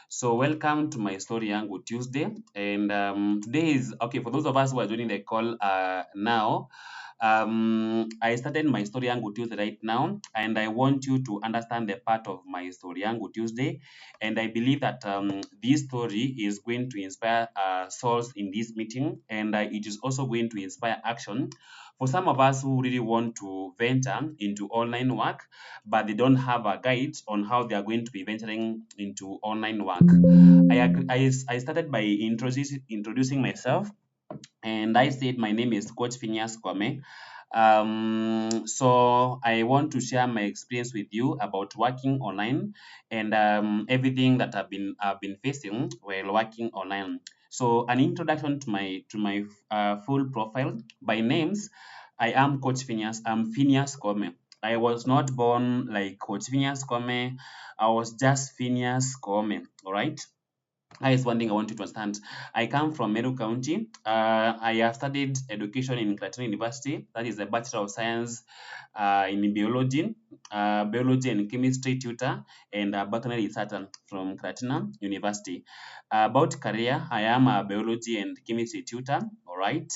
So welcome to my story Yangu Tuesday. And today is okay for those of us who are joining the call now. I started my story Yangu Tuesday right now, and I want you to understand the part of my story Yangu Tuesday. And I believe that this story is going to inspire souls in this meeting, and it is also going to inspire action for some of us who really want to venture into online work, but they don't have a guide on how they are going to be venturing into online work. I started by introducing myself, and I said my name is Coach Phineas Kwame. So I want to share my experience with you about working online and everything that I've been facing while working online. So an introduction to my full profile. By names, I am Coach Phineas. I'm Phineas Kwame. I was not born like Coach Phineas Kwame. I was just Phineas Kwame. All right. That is one thing I want you to understand. I come from Meru County. I have studied education in Kratina University. That is a Bachelor of Science in biology and chemistry tutor, and a baccalaureate researcher from Kratina University. About career, I am a biology and chemistry tutor. All right.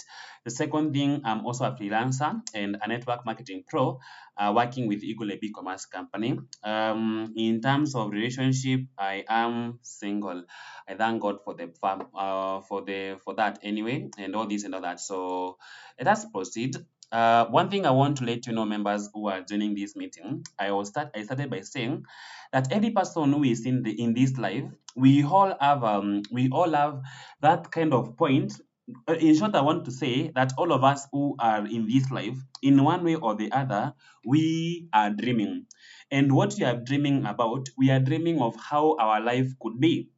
The second thing, I'm also a freelancer and a network marketing pro, working with Eagle e-commerce company. In terms of relationship, I am single. I thank God for the for that anyway, and all this and all that. So let us proceed. One thing I want to let you know, members who are joining this meeting, I started by saying that every person who is in this life, we all have that kind of point. In short, I want to say that all of us who are in this life, in one way or the other, we are dreaming. And what we are dreaming about, we are dreaming of how our life could be.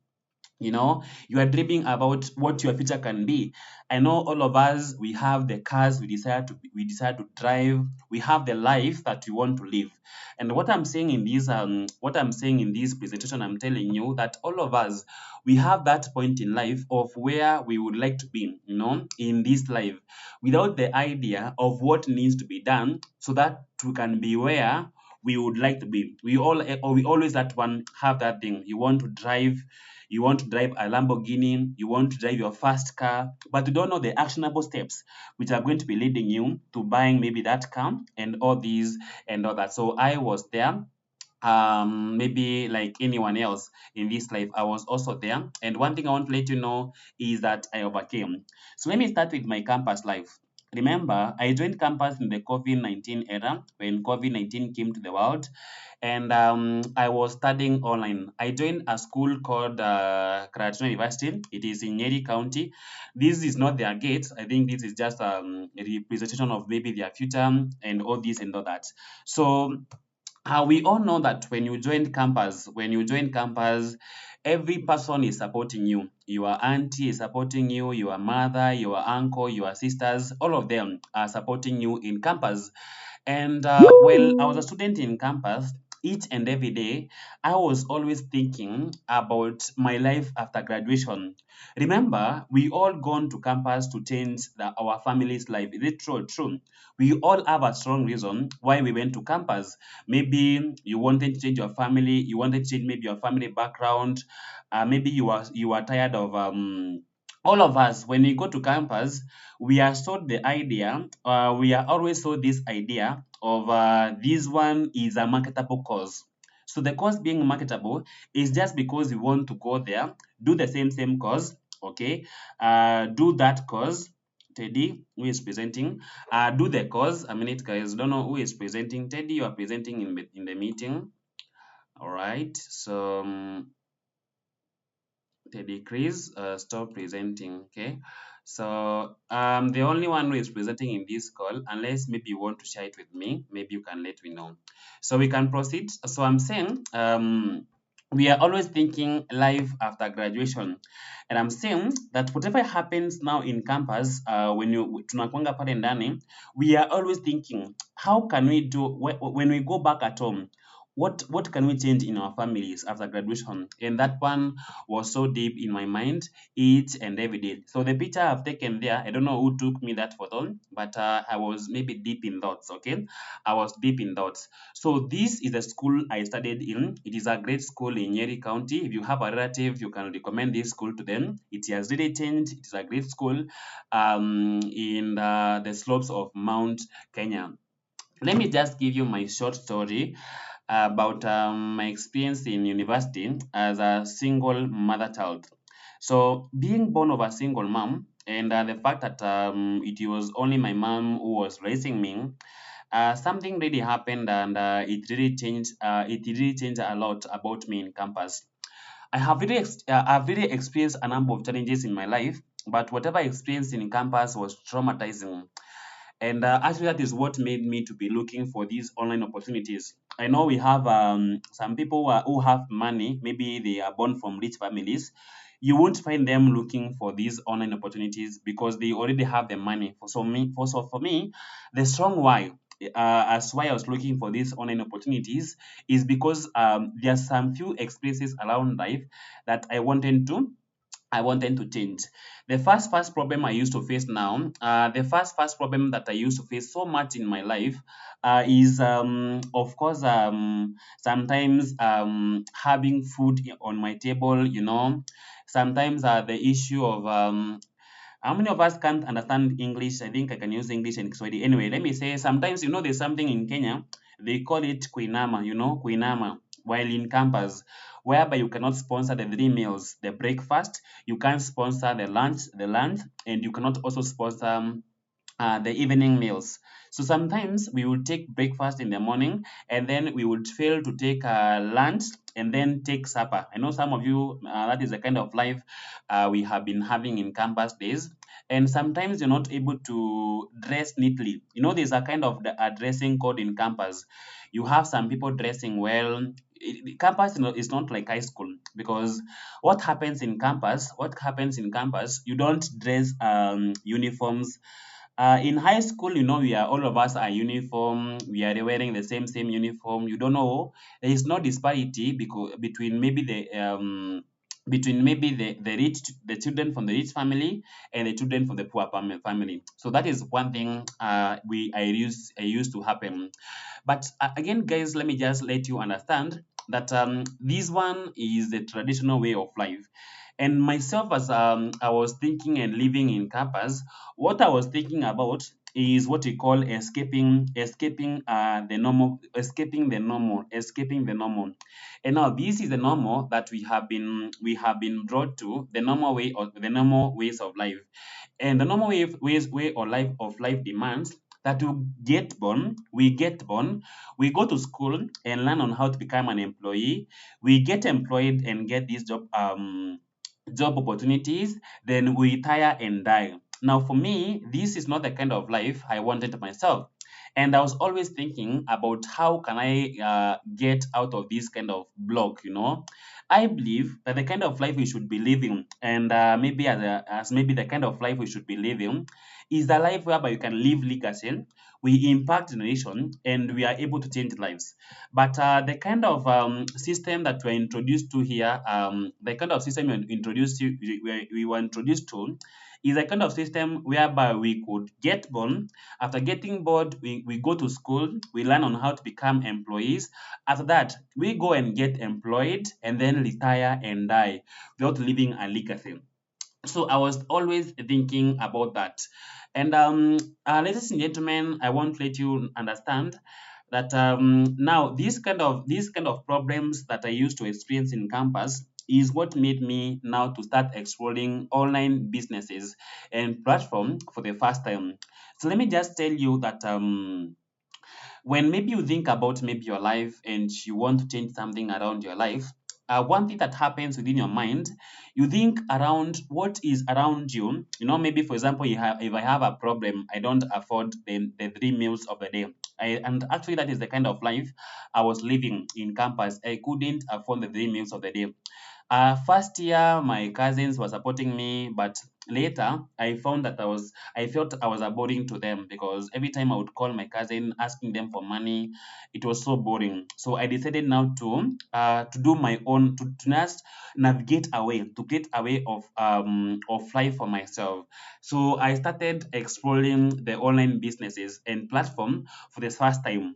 You are dreaming about what your future can be. I know all of us, we have the cars we desire to drive. We have the life that we want to live. And what I'm saying in this presentation, I'm telling you that all of us, we have that point in life of where we would like to be, in this life, without the idea of what needs to be done so that we can be where we would like to be. We always that one have that thing. You want to drive a Lamborghini, you want to drive your first car, but you don't know the actionable steps which are going to be leading you to buying maybe that car and all these and all that. So I was there. Maybe like anyone else in this life, I was also there. And one thing I want to let you know is that I overcame. So let me start with my campus life. Remember, I joined campus in the COVID-19 era when COVID-19 came to the world, and I was studying online. I joined a school called Karatina University. It is in Nyeri County. This is not their gates. I think this is just a representation of maybe their future and all this and all that. So we all know that when you join campus, every person is supporting you. Your auntie is supporting you, your mother, your uncle, your sisters, all of them are supporting you in campus. And I was a student in campus, each and every day, I was always thinking about my life after graduation. Remember, we all gone to campus to change our family's life. Is it true? True. We all have a strong reason why we went to campus. Maybe you wanted to change your family, you wanted to change maybe your family background, maybe you are tired of all of us. When we go to campus, we are sold the idea, we are always sold this idea of this one is a marketable course. So the course being marketable is just because you want to go there, do the same course, okay, do that course. Teddy, who is presenting, do the course. A minute, guys. Don't know who is presenting. Teddy, you are presenting in the meeting. All right. So Teddy Chris, stop presenting. Okay. So the only one who is presenting in this call, unless maybe you want to share it with me, maybe you can let me know. So we can proceed. So I'm saying we are always thinking life after graduation, and I'm saying that whatever happens now in campus, when you tunakwanga pale ndani, we are always thinking how can we do when we go back at home. what can we change in our families after graduation? And that one was so deep in my mind each and every day. So the picture I've taken there, I don't know who took me that photo, but I was maybe deep in thoughts. Okay, I was deep in thoughts. So this is the school I studied in. It is a great school in Nyeri County. If you have a relative, you can recommend this school to them. It has really changed. It is a great school in the slopes of Mount Kenya. Let me just give you my short story about my experience in university as a single mother child. So, being born of a single mom, and the fact that it was only my mom who was raising me, something really happened, and it really changed. It really changed a lot about me in campus. I've really experienced a number of challenges in my life, but whatever I experienced in campus was traumatizing. And actually, that is what made me to be looking for these online opportunities. I know we have some people who have money, maybe they are born from rich families. You won't find them looking for these online opportunities because they already have the money. For me, the strong why, as why I was looking for these online opportunities, is because there are some few experiences around life that I wanted to change. The first problem I used to face now, the first problem that I used to face so much in my life, is of course sometimes having food on my table. Sometimes the issue of how many of us can't understand English? I think I can use English and Kiswahili. Anyway, let me say sometimes there's something in Kenya, they call it kuinama, kuinama, while in campus, whereby you cannot sponsor the three meals, the breakfast, you can't sponsor the lunch, and you cannot also sponsor the evening meals. So sometimes we would take breakfast in the morning and then we would fail to take lunch and then take supper. I know some of you, that is the kind of life we have been having in campus days. And sometimes you're not able to dress neatly. There's a kind of a dressing code in campus. You have some people dressing well. Campus is not like high school, because what happens in campus, you don't dress uniforms. In high school, we are all of us are uniform. We are wearing the same uniform. You don't know. There is no disparity between maybe the children from the rich family and the children from the poor family. So that is one thing I used to happen. But again, guys, let me just let you understand that this one is the traditional way of life. And myself, as I was thinking and living in campus, what I was thinking about is what we call escaping the normal. And now this is the normal that we have been brought to, the normal way or the normal ways of life. And the normal way of life demands that we get born, we go to school and learn on how to become an employee. We get employed and get these job opportunities, then we retire and die. Now, for me, this is not the kind of life I wanted myself. And I was always thinking about how can I get out of this kind of block. I believe that the kind of life we should be living, and maybe as maybe the kind of life we should be living, is the life whereby you can live legacy, we impact generation, and we are able to change lives. But the kind of system that we're introduced to here, the kind of system we were introduced to, is a kind of system whereby we could get born. After getting bored, we go to school, we learn on how to become employees. After that, we go and get employed and then retire and die without leaving a legacy. So I was always thinking about that. And ladies and gentlemen, I want to let you understand that now these kind of problems that I used to experience in campus is what made me now to start exploring online businesses and platform for the first time. So let me just tell you that when maybe you think about maybe your life and you want to change something around your life, one thing that happens within your mind, you think around what is around you. Maybe for example, if I have a problem, I don't afford the three meals of the day. And actually, that is the kind of life I was living in campus. I couldn't afford the three meals of the day. First year, my cousins were supporting me, but later I found that I felt I was boring to them, because every time I would call my cousin asking them for money, it was so boring. So I decided now to do my own, to just navigate away, to get away of life for myself. So I started exploring the online businesses and platform for the first time.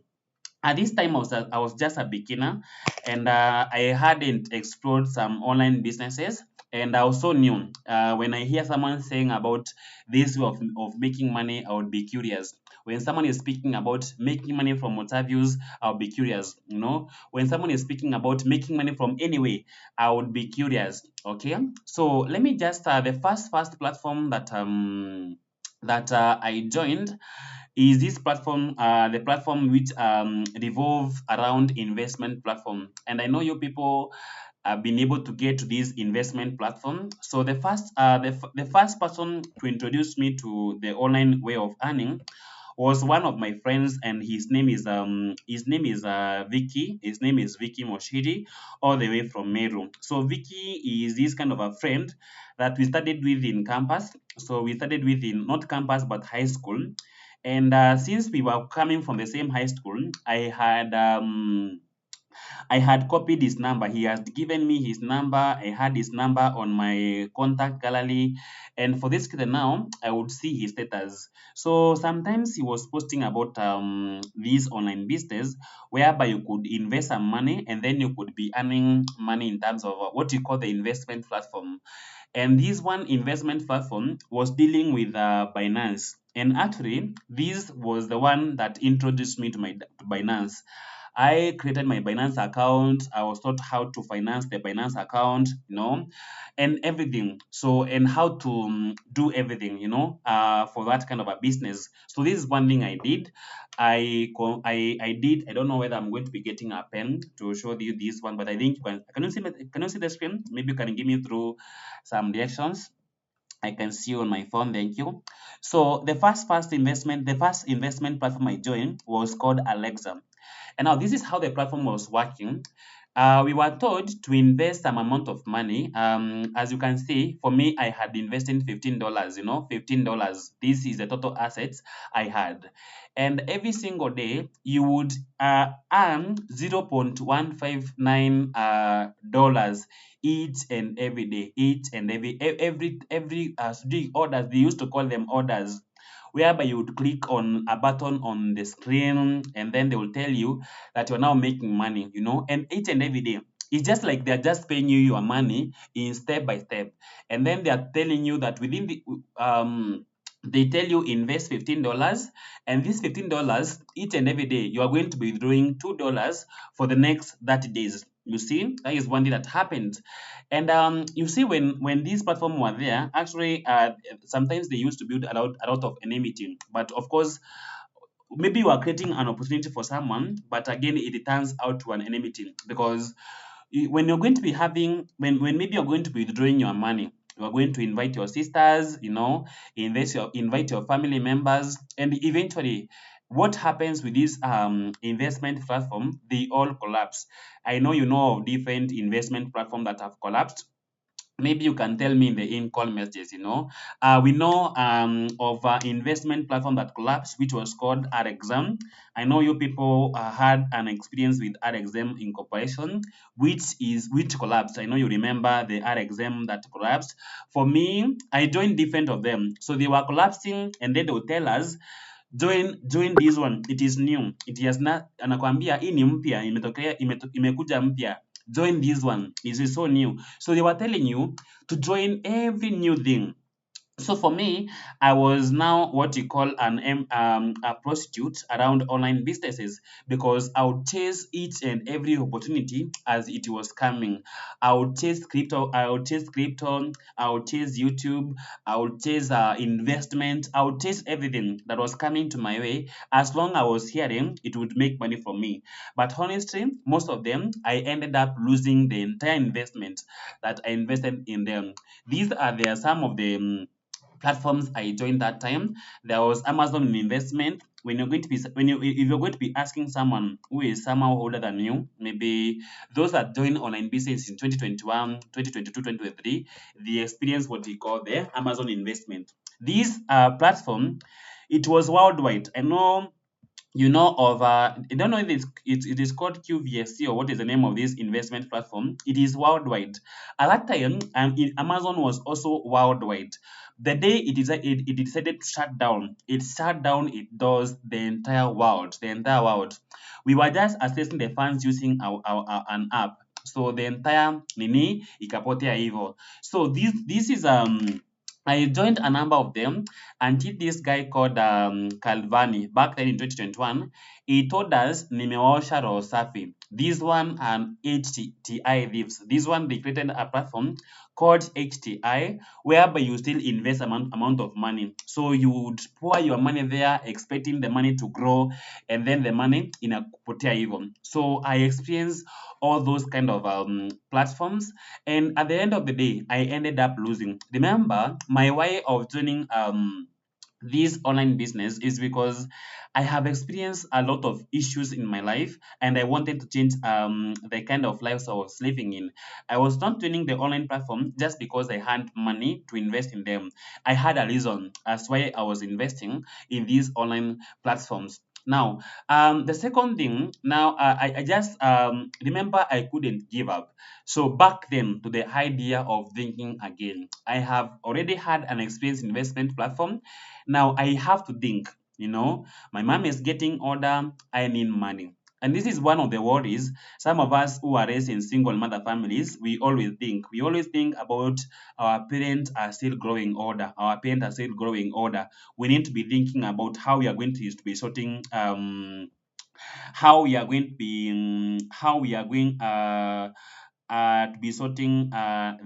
At this time I was just a beginner, and I hadn't explored some online businesses, and I was so new. When I hear someone saying about this way of making money, I would be curious. When someone is speaking about making money from WhatsApp views, I'll be curious. When someone is speaking about making money from anyway, I would be curious. Okay, so let me just the first platform that I joined is this platform, the platform which revolve around investment platform. And I know you people have been able to get to this investment platform. So the first person to introduce me to the online way of earning was one of my friends, and his name is Vicky. His name is Vicky Moshiri, all the way from Meru. So Vicky is this kind of a friend that we studied with in campus. So we studied with in not campus but high school. And since we were coming from the same high school, I had copied his number. He has given me his number. I had his number on my contact gallery. And for this kid now, I would see his status. So sometimes he was posting about these online business whereby you could invest some money and then you could be earning money in terms of what you call the investment platform. And this one investment platform was dealing with Binance. And actually, this was the one that introduced me to Binance. I created my Binance account. I was taught how to finance the Binance account, and everything. So, and how to do everything, for that kind of a business. So this is one thing I did. I did. I don't know whether I'm going to be getting a pen to show you this one, but I think can you see the screen? Maybe you can give me through some directions. I can see on my phone. Thank you. So the first investment platform I joined was called Alexa. And now this is how the platform was working. We were told to invest some amount of money. As you can see, for me, I had invested $15. $15. This is the total assets I had, and every single day you would earn 0.159 dollars each and every day, each and every doing orders. They used to call them orders, whereby you would click on a button on the screen and then they will tell you that you're now making money, and each and every day. It's just like they're just paying you your money in step by step. And then they are telling you that within they tell you invest $15, and this $15 each and every day you are going to be withdrawing $2 for the next 30 days. You see, that is one thing that happened. And you see, when these platforms were there, actually, sometimes they used to build a lot of enmity. But of course, maybe you are creating an opportunity for someone, but again, it turns out to an enmity, because when you're going to be having when maybe you're going to be withdrawing your money, you are going to invite your sisters, invite your family members, and eventually what happens with this investment platform, they all collapse. I know you know of different investment platform that have collapsed. Maybe you can tell me in the in-call messages. We know of an investment platform that collapsed, which was called RXM. I know you people had an experience with RXM Incorporation, which collapsed. I know you remember the RXM that collapsed. For me, I joined different of them. So they were collapsing, and then they would tell us, join this one, it is new, it has not, anakwambia hii ni mpya, imekuja mpya, join this one, it is so new. So they were telling you to join every new thing. So for me, I was now what you call a prostitute around online businesses, because I would chase each and every opportunity as it was coming. I would chase crypto. I would chase YouTube. I would chase investment. I would chase everything that was coming to my way. As long I was hearing, it would make money for me. But honestly, most of them, I ended up losing the entire investment that I invested in them. These are some of the platforms I joined that time. There was Amazon Investment. When you're going to be when you if you're going to be asking someone who is somehow older than you, maybe those that joined online business in 2021, 2022, 2023, they experienced what we call the Amazon Investment. This platform, it was worldwide. I know you know of I don't know if it is called QVSC or what is the name of this investment platform. It is worldwide. At that time, Amazon was also worldwide. The day it decided to shut down, it shut down it does the entire world, the entire world. We were just accessing the funds using an app. So the entire nini ikapotea hivyo. So this is I joined a number of them until this guy called Calvani back then in 2021, he told us nimeosha roho safi. This one and HTI Lives. This one they created a platform called HTI whereby you still invest amount of money. So you would pour your money there expecting the money to grow and then the money inakupotea hivyo. So I experienced all those kind of platforms, and at the end of the day I ended up losing. Remember, my way of joining this online business is because I have experienced a lot of issues in my life and I wanted to change the kind of life I was living in. I was not joining the online platform just because I had money to invest in them. I had a reason as why I was investing in these online platforms. Now, the second thing, now I just remember I couldn't give up. So back then, to the idea of thinking again, I have already had an experienced investment platform. Now I have to think, my mom is getting older, I need money. And this is one of the worries. Some of us who are raised in single mother families, we always think. We always think about our parents are still growing older. Our parents are still growing older. We need to be thinking about how we are going to be sorting how we are going to be how we are going to be sorting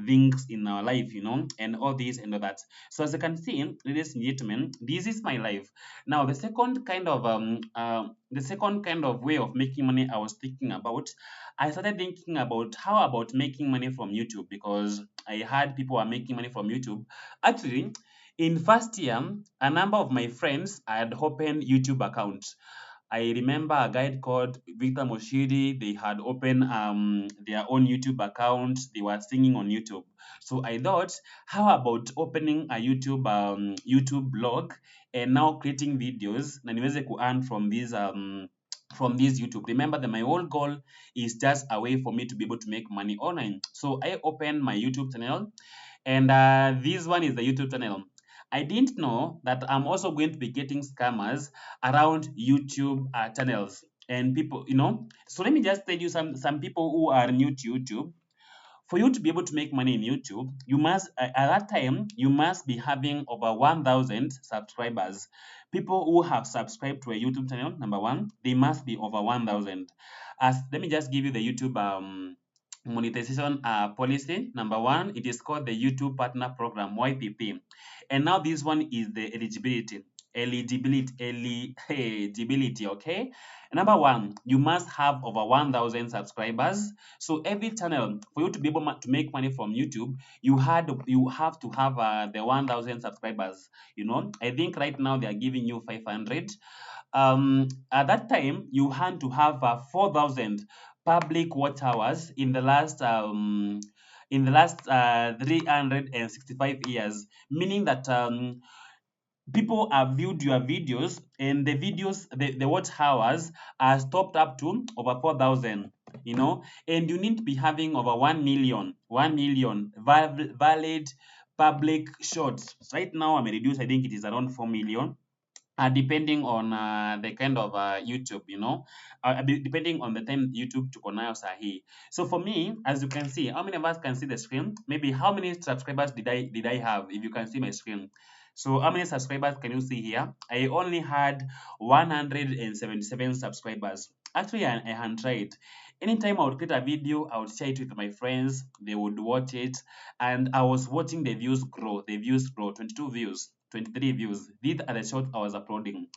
things in our life, and all this and all that. So as you can see, ladies and gentlemen, this is my life. Now the second kind of way of making money I was thinking about, I started thinking about how about making money from YouTube, because I heard people are making money from YouTube. Actually, in first year, a number of my friends had opened YouTube accounts. I remember a guy called Victor Moshiri. They had opened their own YouTube account. They were singing on YouTube. So I thought, how about opening a YouTube blog and now creating videos na niweze ku earn from this YouTube. Remember that my whole goal is just a way for me to be able to make money online. So I opened my YouTube channel, and this one is the YouTube channel. I didn't know that I'm also going to be getting scammers around YouTube channels and people, So let me just tell you some people who are new to YouTube. For you to be able to make money in YouTube, you must at that time you must be having over 1,000 subscribers. People who have subscribed to a YouTube channel, number one, they must be over 1,000. As let me just give you the YouTube monetization policy. Number one, it is called the YouTube Partner Program (YPP), and now this one is the eligibility. Okay, number one, you must have over 1,000 subscribers. So every channel, for you to be able to make money from YouTube, you have to have the 1,000 subscribers. I think right now they are giving you 500. At that time, you had to have 4,000 public watch hours in the last 365 years, meaning that people have viewed your videos, and the watch hours are stopped up to over 4,000, and you need to be having over 1 million valid public shots. Right now, I'm reduced, I think it is around 4 million. Depending on the kind of YouTube, depending on the time YouTube tuko nayo sahi. So for me, as you can see, how many of us can see the screen? Maybe how many subscribers did I have? If you can see my screen. So how many subscribers can you see here? I only had 177 subscribers. Actually, I had tried. Anytime I would create a video, I would share it with my friends. They would watch it, and I was watching the views grow. The views grow, 22 views, 23 views. These are the shots I was uploading.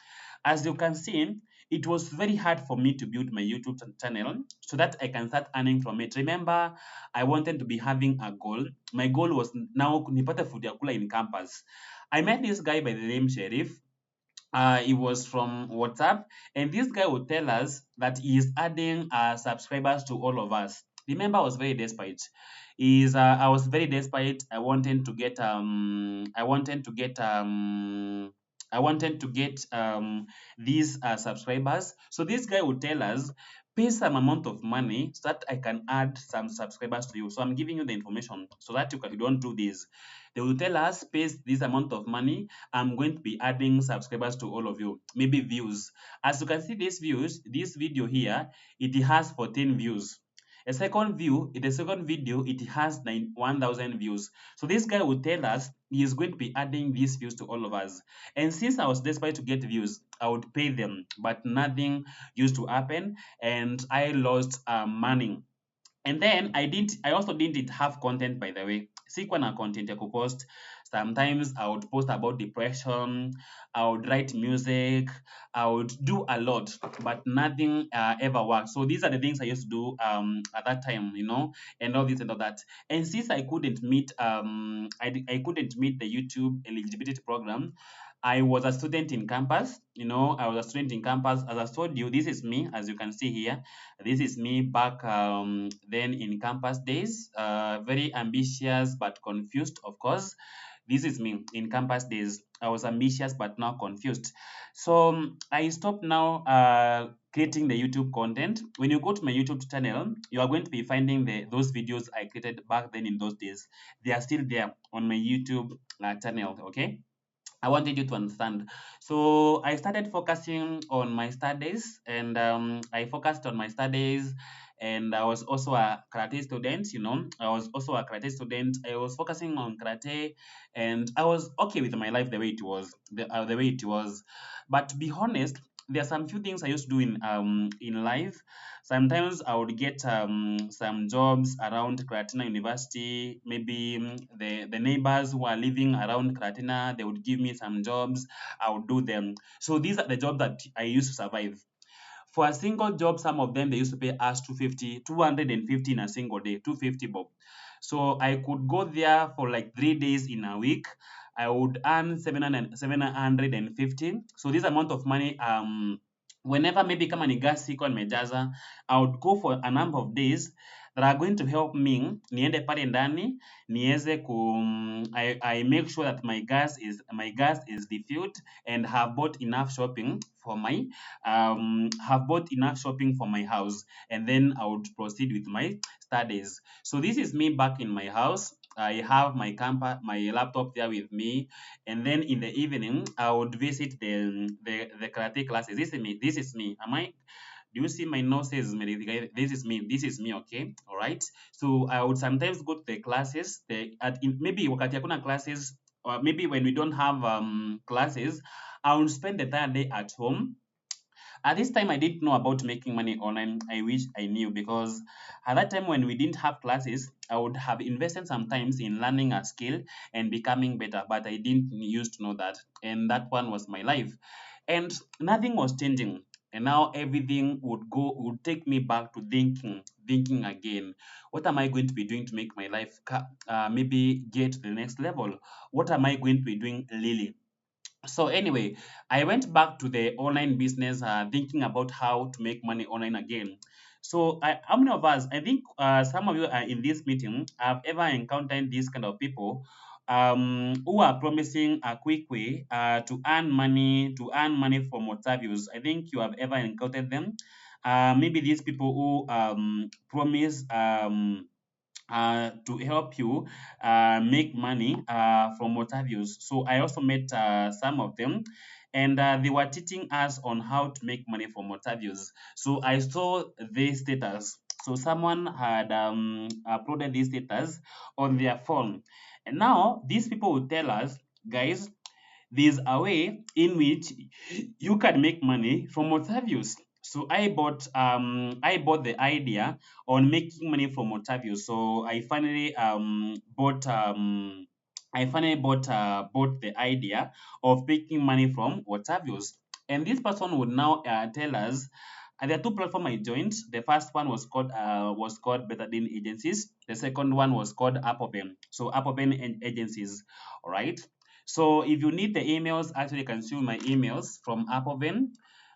As you can see, it was very hard for me to build my YouTube channel so that I can start earning from it. Remember, I wanted to be having a goal. My goal was now nipate food ya kula in campus. I met this guy by the name Sheriff. He was from WhatsApp, and this guy would tell us that he is adding subscribers to all of us. Remember, I was very desperate. I was very desperate. I wanted to get these subscribers. So this guy would tell us, pay some amount of money so that I can add some subscribers to you. So I'm giving you the information so that you don't do this. They will tell us, pay this amount of money. I'm going to be adding subscribers to all of you, maybe views. As you can see, these views, this video here, it has 14 views. The second video, it has 1,000 views. So this guy will tell us he is going to be adding these views to all of us. And since I was desperate to get views, I would pay them, but nothing used to happen, and I lost money. And then I also didn't have content, by the way. Sikuwa na content ya kupost. Sometimes I would post about depression, I would write music, I would do a lot, but nothing ever worked. So these are the things I used to do at that time, and all this and all that. And since I couldn't meet I couldn't meet the YouTube eligibility program, I was a student in campus. I was a student in campus. As I told you, this is me, as you can see here. This is me back then in campus days. Very ambitious but confused, of course. This is me in campus days. I was ambitious but now confused. So I stopped now creating the YouTube content. When you go to my YouTube channel, you are going to be finding those videos I created back then in those days. They are still there on my YouTube channel, okay? I wanted you to understand. So I started focusing on my studies, and I focused on my studies, and I was also a karate student. I was also a karate student. I was focusing on karate, and I was okay with my life the way it was, the way it was. But to be honest, there are some few things I used to do in life. Sometimes I would get some jobs around Karatina University. Maybe the neighbors who are living around Karatina, they would give me some jobs. I would do them. So these are the jobs that I used to survive. For a single job, some of them they used to pay us 250, 250 in a single day, 250 bob. So I could go there for like 3 days in a week. I would earn 750. So this amount of money, whenever maybe kama ni gas siko nimejaza, I would go for a number of days that are going to help me niende pale ndani niweze I make sure that my gas is refilled, and have bought enough shopping for my house, and then I would proceed with my studies. So this is me back in my house. I have my laptop there with me, and then in the evening I would visit the karate classes. This is me. This is me. Do you see my noses? This is me. This is me. Okay. All right. So I would sometimes go to the classes. Maybe wakati hakuna classes, or maybe when we don't have classes, I would spend the entire day at home. At this time, I didn't know about making money online. I wish I knew, because at that time when we didn't have classes, I would have invested sometimes in learning a skill and becoming better, but I didn't used to know that. And that one was my life. And nothing was changing. And now everything would take me back to thinking again. What am I going to be doing to make my life maybe get to the next level? What am I going to be doing really? So anyway, I went back to the online business, thinking about how to make money online again. So how many of us, I think some of you are in this meeting, have ever encountered these kind of people who are promising a quick way to earn money from WhatsApp views. I think you have ever encountered them. Maybe these people who promise to help you make money from water views. So I also met some of them, and they were teaching us on how to make money from water views. So I saw this status. So someone had uploaded this status on their phone, and now these people will tell us, guys, there's a way in which you can make money from water views. So I bought the idea on making money from Otavio. So I finally bought the idea of making money from Otavios. And this person would now tell us. There are two platforms I joined. The first one was called Betadine Agencies. The second one was called Apoven. So Apoven Agencies, all right. So if you need the emails, actually you can see my emails from Apoven.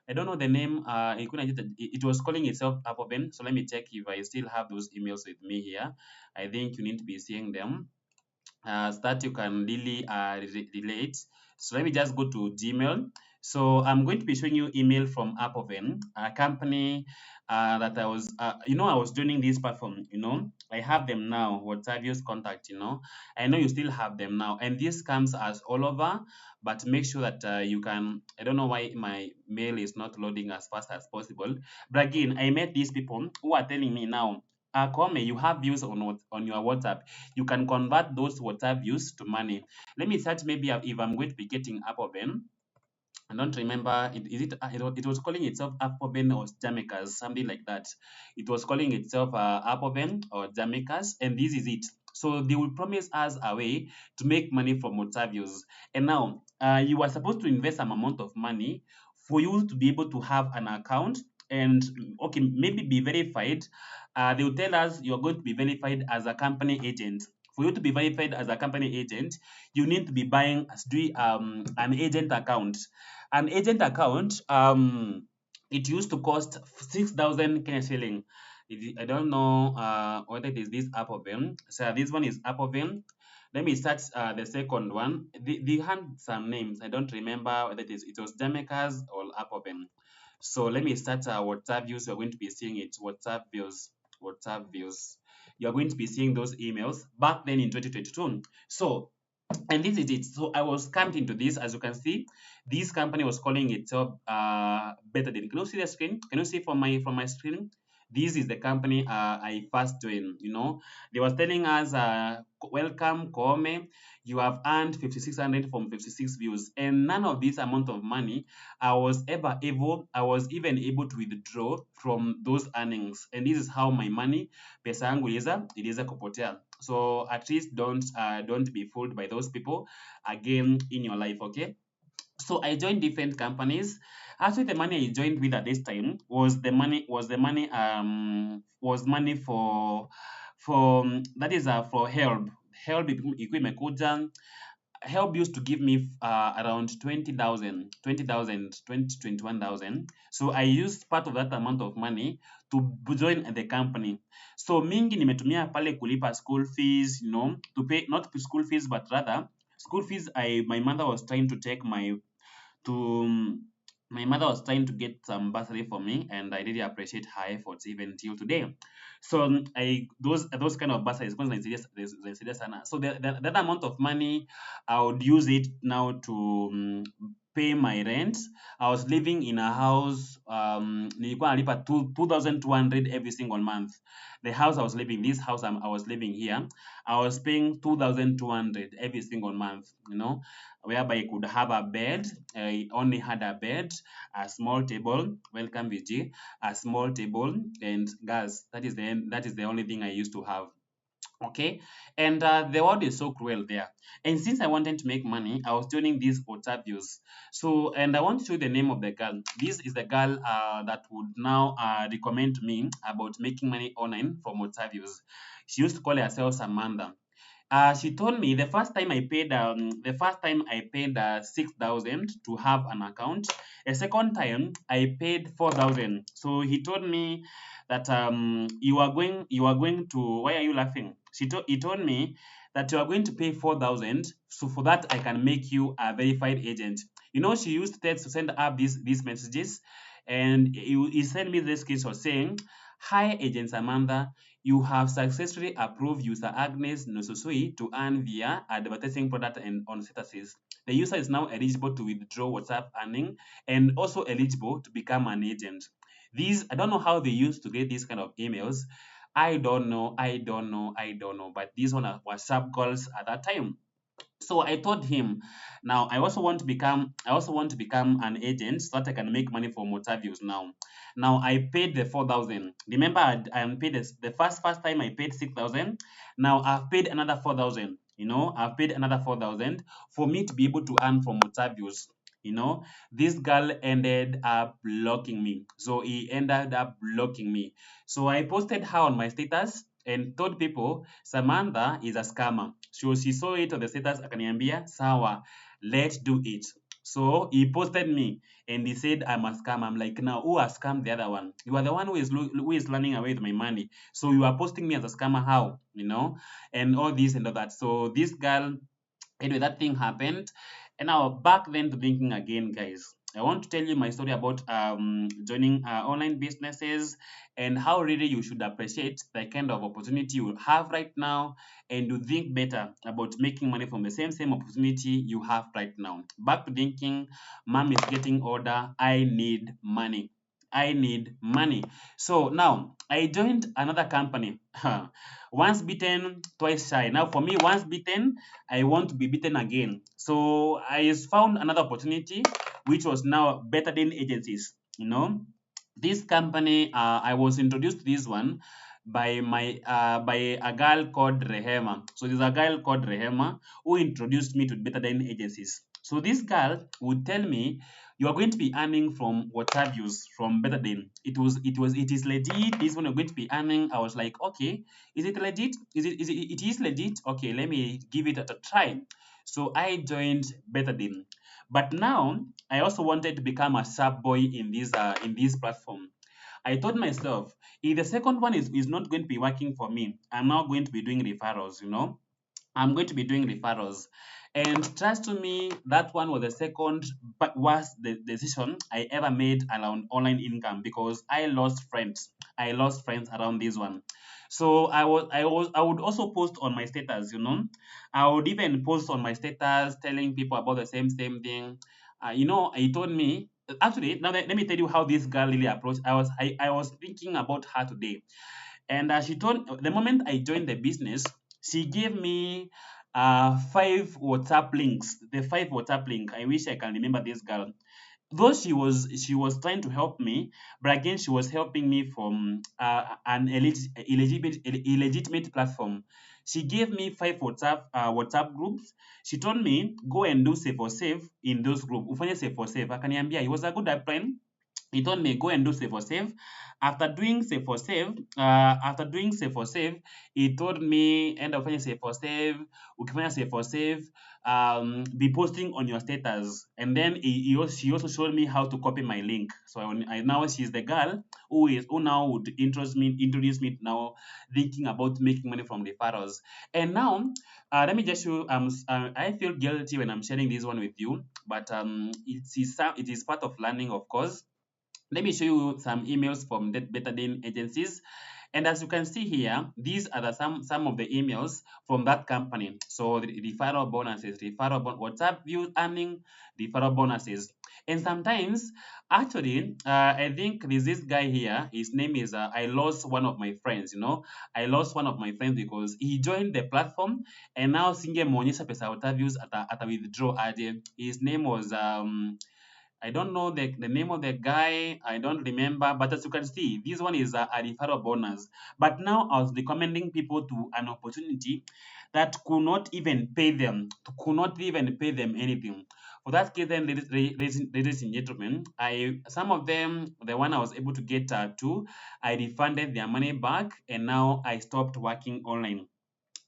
I don't know the name. It was calling itself Apoven. So let me check if I still have those emails with me here. I think you need to be seeing them so that you can really relate. So let me just go to Gmail. So I'm going to be showing you email from Apoven, a company that I was joining this platform, I have them now, WhatsApp contact, I know you still have them now. And this comes as all over, but make sure that you can, I don't know why my mail is not loading as fast as possible. But again, I met these people who are telling me now, Kwame, you have views on your WhatsApp. You can convert those WhatsApp views to money. Let me search maybe if I'm going to be getting Apoven. I don't remember. It was calling itself Apoven or Jamaikas, something like that. It was calling itself Apoven or Jamaikas, and this is it. So they will promise us a way to make money from WhatsApp views. And now you are supposed to invest some amount of money for you to be able to have an account and okay, maybe be verified. They will tell us you're going to be verified as a company agent. For you to be verified as a company agent, you need to be buying doing an agent account. An agent account, it used to cost 6,000 Kenya shilling. I don't know whether it is this Apoven. So this one is Apoven. Let me start the second one. They had some names. I don't remember whether it was Jamaica's or Apoven. So let me start WhatsApp views. You're going to be seeing it. WhatsApp views. WhatsApp views. You're going to be seeing those emails back then in 2022. So and this is it. So I was scammed into this. As you can see, this company was calling itself Better Than. Can you see the screen? Can you see from my screen? This is the company I first joined. They was telling us, welcome, Kome. You have earned 5,600 from 56 views, and none of this amount of money I was even able to withdraw from those earnings. And this is how my money, pesa yangu iliweza kupotea. So at least don't be fooled by those people again in your life, okay? So I joined different companies. Actually, the money I joined with at this time was money that is for help. Help ilikuwa imekuja. Help used to give me around 20,000. So I used part of that amount of money to join the company. So mingi nimetumia pale kulipa school fees, to pay not school fees but rather school fees. My mother was trying to take to my mother was trying to get some bursary for me, and I really appreciate her efforts even till today. So I those kind of bursaries kwanza zinanisaidia sana. So that amount of money I would use it now to pay my rent. I was living in a house, nilikuwa nalipa 2,200 every single month. The house I was living, this house I was living here, I was paying 2,200 every single month, whereby I could have a bed. I only had a bed, a small table, welcome VG, a small table, and gas. That is the only thing I used to have. Okay, and the world is so cruel there. And since I wanted to make money, I was joining these WhatsApp views. So, and I want to show you the name of the girl. This is the girl that would now recommend me about making money online from WhatsApp views. She used to call herself Samantha. She told me the first time I paid 6,000 to have an account. A second time I paid 4,000. So he told me that you are going to, why are you laughing? He told me that you are going to pay 4,000, so for that I can make you a verified agent. She used text to send up these messages, and he sent me this screenshot saying, "Hi, Agent Samantha. You have successfully approved user Agnes Nososui to earn via advertising product and on statuses. The user is now eligible to withdraw WhatsApp earning and also eligible to become an agent." I don't know how they used to get these kind of emails. I don't know. But these one are WhatsApp calls at that time. So I told him, now I also want to become an agent so that I can make money from WhatsApp views now. Now I paid the 4,000. Remember, I paid the first time I paid 6,000. Now I've paid another 4,000. I've paid another 4,000 for me to be able to earn from WhatsApp views. this girl ended up blocking me. So he ended up blocking me. So I posted her on my status and told people Samantha is a scammer. So she saw it on the status akaniambia, sawa, let's do it. So he posted me and he said I'm a scam. I'm like, now who has scammed the other one? You are the one who is running away with my money. So you are posting me as a scammer, how? And all this and all that. So this girl, anyway, that thing happened. And now back then to thinking again, guys. I want to tell you my story about joining online businesses and how really you should appreciate the kind of opportunity you have right now and to think better about making money from the same opportunity you have right now. Back to thinking, mom is getting older. I need money. I need money. So now I joined another company. Once bitten, twice shy. Now for me, once bitten, I want to be beaten again. So I found another opportunity, which was now better than agencies. This company, I was introduced to this one by a girl called Rehema. So there's a girl called Rehema who introduced me to better than agencies. So this girl would tell me you are going to be earning from water views from better than it is legit. This one you're going to be earning. I was like, okay, is it legit? It is legit? Okay, let me give it a try. So I joined Betadine. But now I also wanted to become a sharp boy in this platform. I told myself, if the second one is not going to be working for me, I'm now going to be doing referrals. I'm going to be doing referrals. And trust to me, that one was the second but worst decision I ever made around online income because I lost friends. I lost friends around this one. So I would also post on my status. I would even post on my status telling people about the same thing. He told me actually now let me tell you how this girl really approached. I was thinking about her today. And she told the moment I joined the business, she gave me five WhatsApp links. The five WhatsApp link. I wish I can remember this girl. Though she was trying to help me, but again she was helping me from an illegitimate platform. She gave me five WhatsApp groups. She told me go and do save for save in those groups. Ufanye save for save. Akaniambia he was a good friend. He told me go and do save for save. After doing save for save, he told me end of save for save. Ukifanya save for save, be posting on your status. And then she also showed me how to copy my link. So I now she's the girl who now would introduce me now thinking about making money from referrals. And now let me just show I feel guilty when I'm sharing this one with you, but it is part of learning, of course. Let me show you some emails from the Betadine agencies. And as you can see here, these are some of the emails from that company. So the referral bonuses, WhatsApp view earning, referral bonuses. And sometimes, actually, I think there's this guy here. His name is, I lost one of my friends. I lost one of my friends because he joined the platform and now singemuonyesha pesa WhatsApp views at a withdraw aje. His name was, I don't know the name of the guy. I don't remember. But as you can see, this one is a referral bonus. But now I was recommending people to an opportunity that could not even pay them anything. For that case, then, ladies and gentlemen, some of them, the one I was able to get to, I refunded their money back, and now I stopped working online.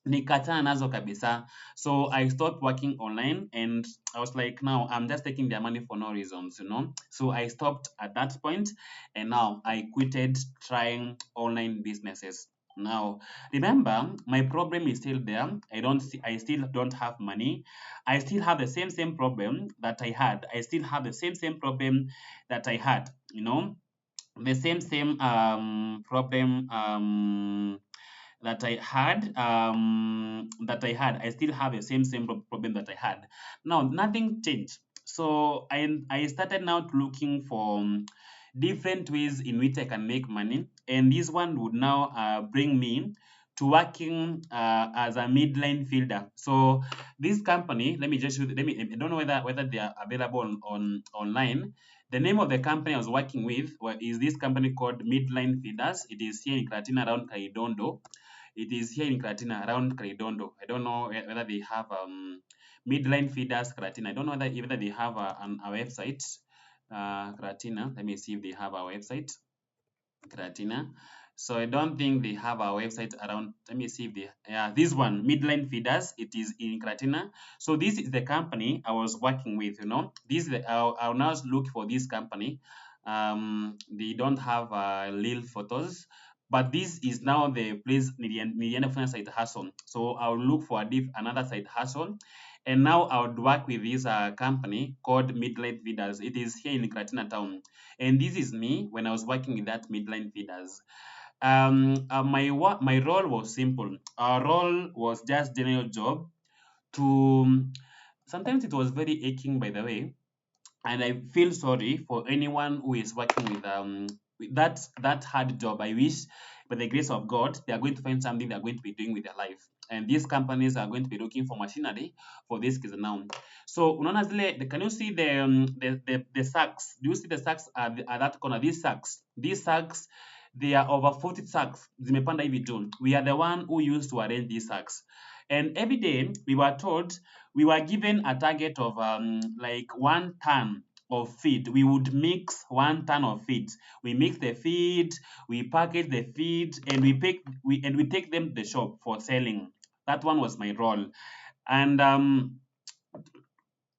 Nikachana nazo kabisa. So I stopped working online and I was like, now I'm just taking their money for no reasons. So I stopped at that point and now I quitted trying online businesses. Now, remember, my problem is still there. I still don't have money. I still have the same problem that I had. I still have the same problem that I had, the same problem I still have the same problem that I had. Now nothing changed. So I started now looking for different ways in which I can make money, and this one would now bring me to working as a midline fielder. So this company, let me just let me I don't know whether they are available on online. The name of the company I was working with is this company called Midline Feeders. It is here in Karatina around Kaidondo. It is here in Karatina around Kaidondo. I don't know whether they have Midline Feeders Karatina. I don't know whether they have a website. Karatina. Let me see if they have a website. Karatina. So I don't think they have a website around. Let me see if they. Yeah, this one, Midline Feeders. It is in Karatina. So this is the company I was working with. This is I'll now look for this company. They don't have real photos, but this is now the place Nilienda kufanya side hustle. So I'll look for another side hustle, and now I would work with this company called Midline Feeders. It is here in Karatina town, and this is me when I was working with that Midline Feeders. My role was simple. Our role was just general job to. Sometimes it was very aching, by the way, and I feel sorry for anyone who is working with that hard job. I wish, by the grace of God, they are going to find something they are going to be doing with their life. And these companies are going to be looking for machinery for this case now. So, unaona can you see the sacks? Do you see the sacks at that corner? These sacks, they are over 40 sacks. Zimepanda hivi tu. We are the one who used to arrange these sacks. And every day we were given a target of like 1 ton of feed. We would mix 1 ton of feed. We mix the feed, we package the feed, and we take them to the shop for selling. That one was my role. And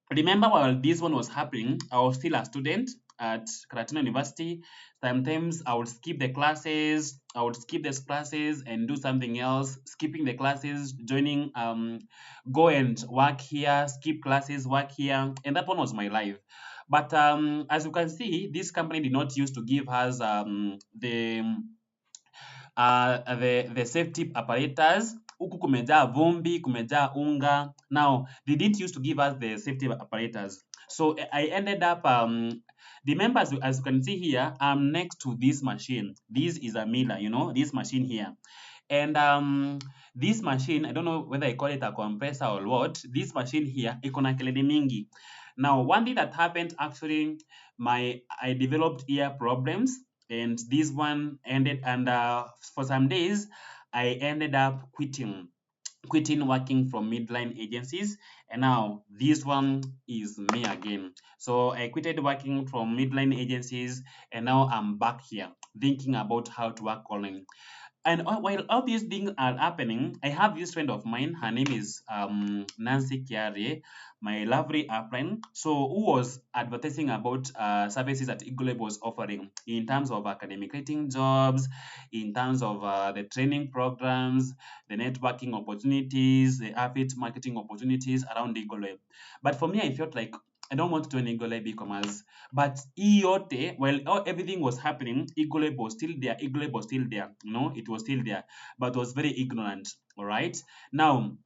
remember, while this one was happening, I was still a student at Karatina University. Sometimes I would skip the classes, and do something else, skipping the classes, joining, go and work here, skip classes, work here, and that one was my life. But as you can see, this company did not used to give us the safety apparatus. Huku kumejaa vumbi, kumejaa unga. Now, they didn't used to give us the safety apparatus. So I ended up, remember, as you can see here, I'm next to this machine. This is a miller, this machine here. And this machine, I don't know whether I call it a compressor or what. This machine here, iko na kelele mingi. Now, one thing that happened actually, I developed ear problems, and this one ended, and for some days, I ended up quitting working from midline agencies, and now this one is me again. So I quitted working from midline agencies, and now I'm back here thinking about how to work online. And while all these things are happening, I have this friend of mine. Her name is Nancy Kiare, my lovely friend. So, who was advertising about services that Eagle was offering in terms of academic writing jobs, in terms of the training programs, the networking opportunities, the affiliate marketing opportunities around Eagle. But for me, I felt like I don't want to join Eagle e-commerce. But yote, while everything was happening, Eagle was still there. Eagle was still there. It was still there, but was very ignorant. All right. Now,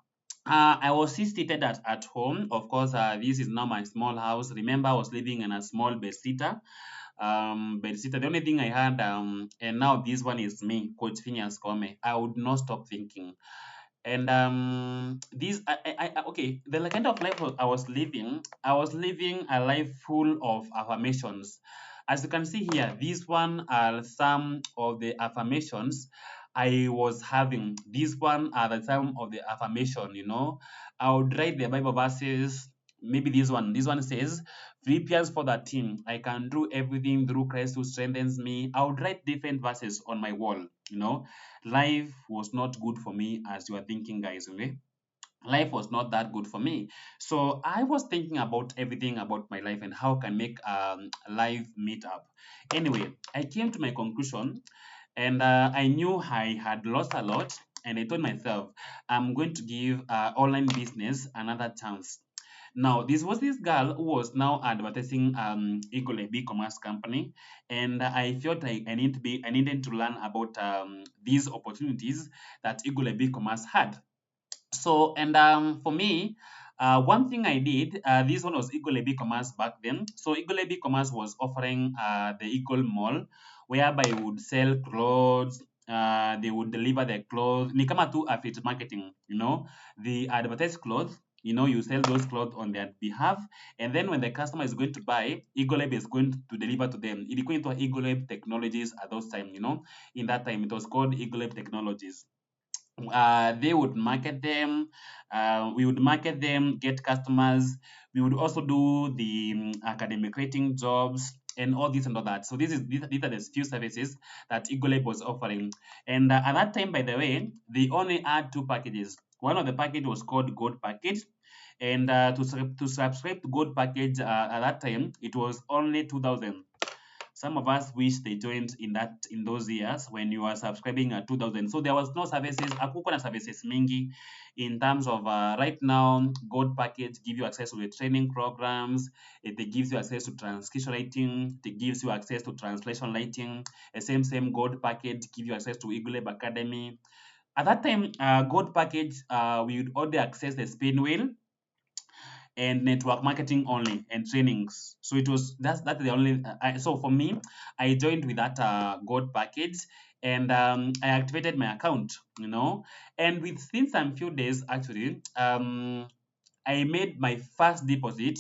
I was still seated at home. Of course, this is now my small house. Remember, I was living in a small bedsitter. Bedsitter. The only thing I had, and now this one is me, Coach Phineas Kome. I would not stop thinking. And these okay, the kind of life I was living a life full of affirmations. As you can see here, these one are some of the affirmations I was having. These one are some of the affirmation. I would write the Bible verses. Maybe this one says, Philippians 4:13, I can do everything through Christ who strengthens me. I would write different verses on my wall. Life was not good for me, as you are thinking, guys. Okay? Life was not that good for me. So I was thinking about everything about my life and how can make life meet up. Anyway, I came to my conclusion, and I knew I had lost a lot, and I told myself I'm going to give online business another chance. Now, this was this girl who was now advertising Eagle, a big commerce company, and I felt like I needed to learn about these opportunities that Eagle, a big commerce had. So, and for me, one thing I did, this one was Eagle Commerce back then. So Eagle Commerce was offering the Eagle Mall, whereby you would sell clothes. They would deliver their clothes. Ni kama tu affiliate marketing. The advertised clothes. You sell those clothes on their behalf, and then when the customer is going to buy, Eagle is going to deliver to them. Ilikuwa inaitwa Eagle Technologies at those time. In that time, it was called Eagle Technologies. they would market them. We would market them, get customers. We would also do the academic rating jobs and all this and all that. So these are the few services that EagleLab was offering. And at that time, by the way, they only had two packages. One of the package was called Gold Package, and to subscribe to Gold Package at that time, it was only 2,000. Some of us wish they joined in those years when you are subscribing at 2000. So there was no services, hakukuwa na services mingi in terms of right now. Gold package give you access to the training programs. It gives you access to transcription writing. It gives you access to translation writing. The same gold package give you access to EagleLab Academy. At that time, gold package, we would only access the spin wheel and network marketing only and trainings. So that's the only. So for me, I joined with that gold package, and I activated my account. And within some few days, actually, I made my first deposit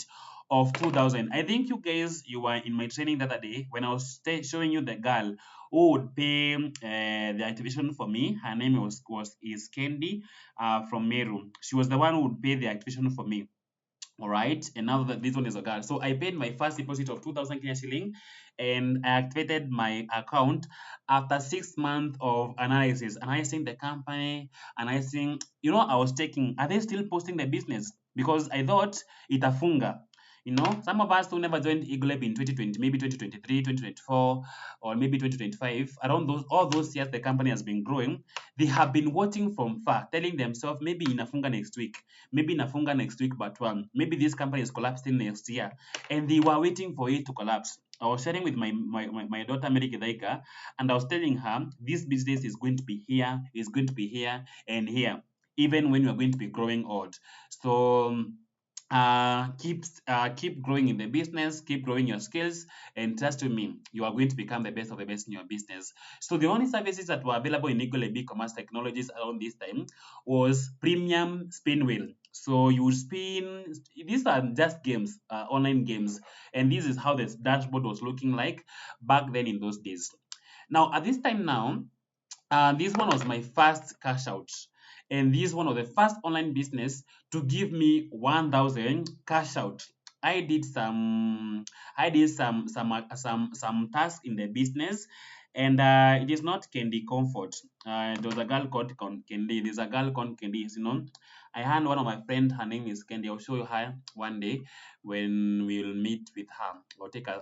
of 2,000. I think you were in my training the other day when I was showing you the girl who would pay the activation for me. Her name is Candy from Meru. She was the one who would pay the activation for me. All right, and now that this one is a girl, so I paid my first deposit of 2,000 Kenya shilling, and I activated my account after 6 months of analyzing the company, analyzing. I was checking, are they still posting the business? Because I thought itafunga. Some of us who never joined EagleLab in 2020, maybe 2023, 2024, or maybe 2025, around all those years the company has been growing, they have been watching from far, telling themselves maybe inafunga next week. Maybe Nafunga next week, but one. Maybe this company is collapsing next year. And they were waiting for it to collapse. I was sharing with my daughter, Mary Kedaika, and I was telling her this business is going to be here, is going to be here, and here, even when you are going to be growing old. So keep growing in the business, keep growing your skills, and trust me, you are going to become the best of the best in your business. So the only services that were available in EagleLab e-commerce technologies around this time was premium spin wheel. So you spin. These are just games, online games, and this is how the dashboard was looking like back then in those days. Now at this time now, this one was my first cash out, and this one was the first online business to give me 1,000 cash out. I did some, I did some tasks in the business, and it is not Candy Comfort. There was a girl called Candy. There's a girl called Candy. I had one of my friend. Her name is Candy. I'll show you her one day when we'll meet with her.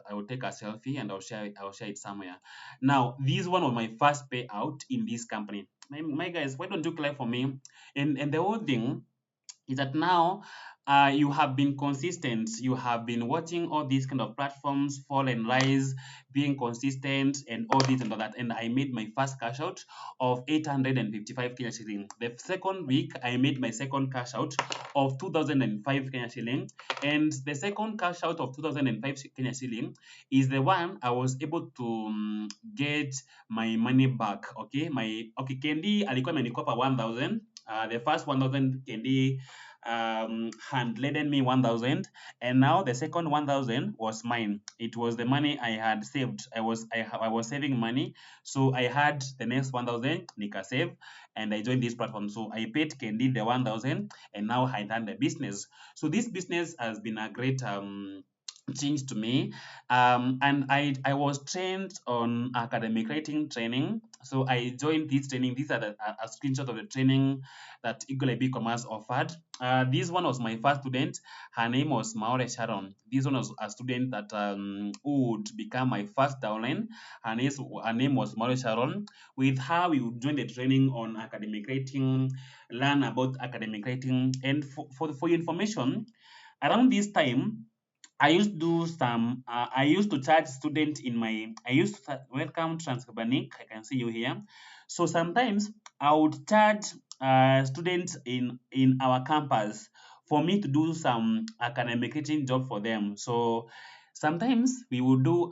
I will take a selfie and I'll share it somewhere. Now, this one was my first payout in this company. My guys, why don't you clap for me? And the whole thing is that now you have been consistent. You have been watching all these kind of platforms fall and rise, being consistent, and all this and all that. And I made my first cash out of 855 Kenya shilling. The second week, I made my second cash out of 2,005 Kenya shilling. And the second cash out of 2,005 Kenya shilling is the one I was able to get my money back. Okay, Kendi alikuwa amenikopa 1,000. The first 1,000 Kendi handed me 1,000, and now the second 1,000 was mine. It was the money I had saved. I was saving money, so I had the next 1,000 nika save, and I joined this platform. So I paid Kendi the 1,000, and now I done the business. So this business has been a great change to me, and I was trained on academic writing training. So I joined this training. These are a screenshot of the training that EagleLab e-commerce offered. This one was my first student. Her name was Maure Sharon. This one was a student that who would become my first downline. Her name was Maure Sharon. With her, we would join the training on academic writing, learn about academic writing, and for your information, around this time, I used to charge student in my, I used to welcome Transcarbonica. I can see you here. So sometimes I would charge students in our campus for me to do some academic teaching job for them. So sometimes we would do,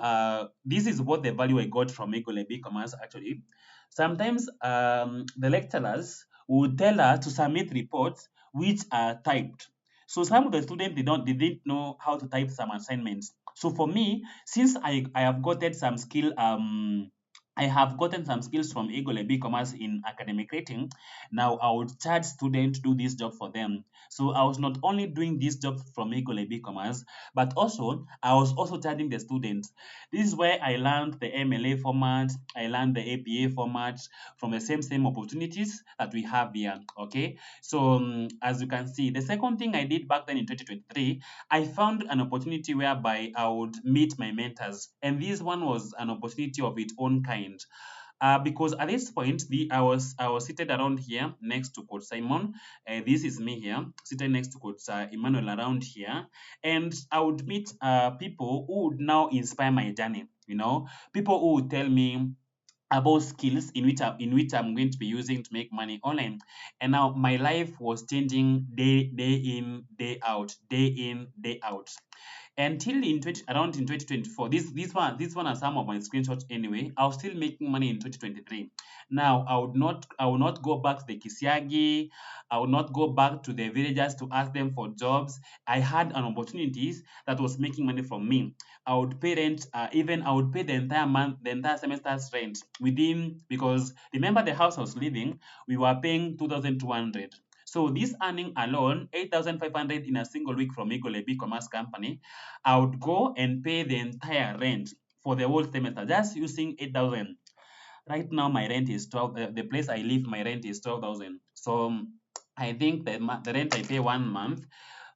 this is what the value I got from EagleLab e-commerce actually. Sometimes the lecturers would tell us to submit reports which are typed. So some of the students they didn't know how to type some assignments. So for me, since I have gotten some skill I have gotten some skills from Eagle e-commerce in academic rating. Now I would charge students to do this job for them. So I was not only doing this job from Eagle e-commerce, but also I was also charging the students. This is where I learned the MLA format, I learned the APA format from the same opportunities that we have here. Okay, so as you can see, the second thing I did back then in 2023, I found an opportunity whereby I would meet my mentors, and this one was an opportunity of its own kind. Because at this point, I was seated around here next to Coach Simon. This is me here, seated next to Coach Emmanuel around here, and I would meet people who would now inspire my journey. People who would tell me about skills in which I'm going to be using to make money online. And now my life was changing day in, day out. Until around in 2024, this one are some of my screenshots anyway. I was still making money in 2023. Now I would not go back to the Kisiagi. I would not go back to the villagers to ask them for jobs. I had an opportunities that was making money from me. I would pay rent, even I would pay the entire month, the entire semester's rent within, because remember the house I was living, we were paying 2,200. So this earning alone, 8,500 in a single week from Eagle, a big commerce company, I would go and pay the entire rent for the whole semester just using 8,000. Right now, my rent is 12. The place I live, my rent is 12,000. So I think the rent I pay 1 month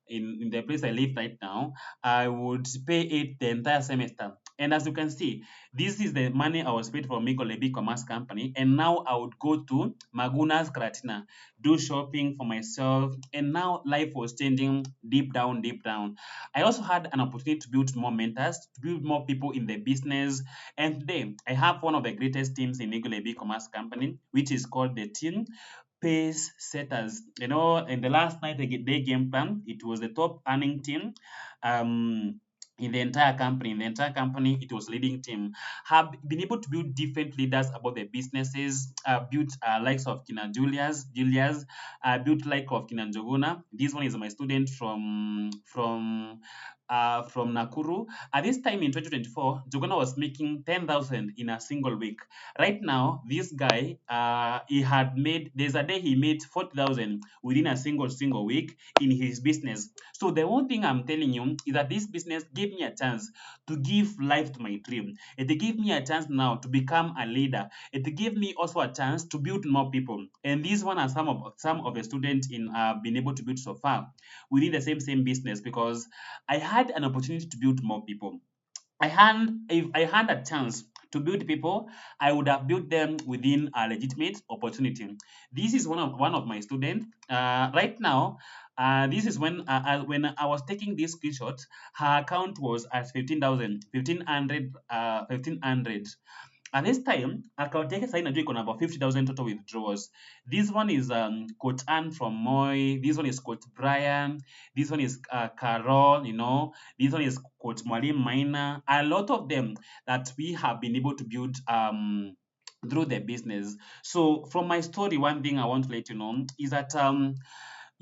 in the place I live right now, I would pay it the entire semester. And as you can see, this is the money I was paid from Miko Lebi Commerce Company. And now I would go to Maguna's Kratina, do shopping for myself. And now life was changing deep down, deep down. I also had an opportunity to build more mentors, to build more people in the business. And today, I have one of the greatest teams in Miko Lebi Commerce Company, which is called the team pace setters. In the last night day game plan, it was the top earning team in the entire company. In the entire company, it was leading team. Have been able to build different leaders about their businesses. Built likes of Kina Julius, built like of Kina Njoguna. This one is my student from Nakuru. At this time in 2024, Jogona was making 10,000 in a single week. Right now, this guy, there's a day he made 40,000 within a single week in his business. So the one thing I'm telling you is that this business gave me a chance to give life to my dream. It gave me a chance now to become a leader. It gave me also a chance to build more people. And these one are some of the students in been able to build so far within the same business, because I had an opportunity to build more people. If I had a chance to build people, I would have built them within a legitimate opportunity. This is one of my students. Right now, this is when I was taking this screenshot, her account was at 15,000, 1,500, 1,500. At this time, account take sign najua iko na about 50,000 total withdrawals. This one is Coach Ann from Moi. This one is Coach Brian. This one is Carol. This one is Coach Mwalim Maina. A lot of them that we have been able to build through the business. So from my story, one thing I want to let you know is that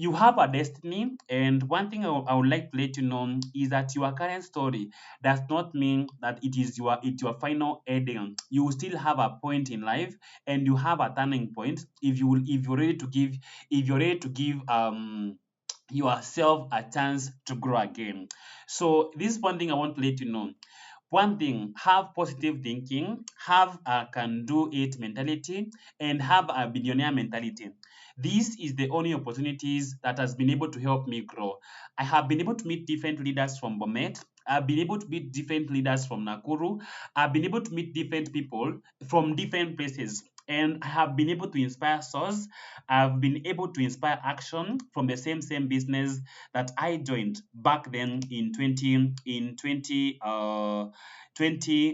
you have a destiny, and one thing I would like to let you know is that your current story does not mean that it's your final ending. You will still have a point in life, and you have a turning point if you're ready to give yourself a chance to grow again. So this is one thing I want to let you know. One thing, have positive thinking, have a can do it mentality, and have a billionaire mentality. This is the only opportunities that has been able to help me grow. I have been able to meet different leaders from Bomet. I've been able to meet different leaders from Nakuru. I've been able to meet different people from different places. And I have been able to inspire souls. I've been able to inspire action from the same business that I joined back then in 20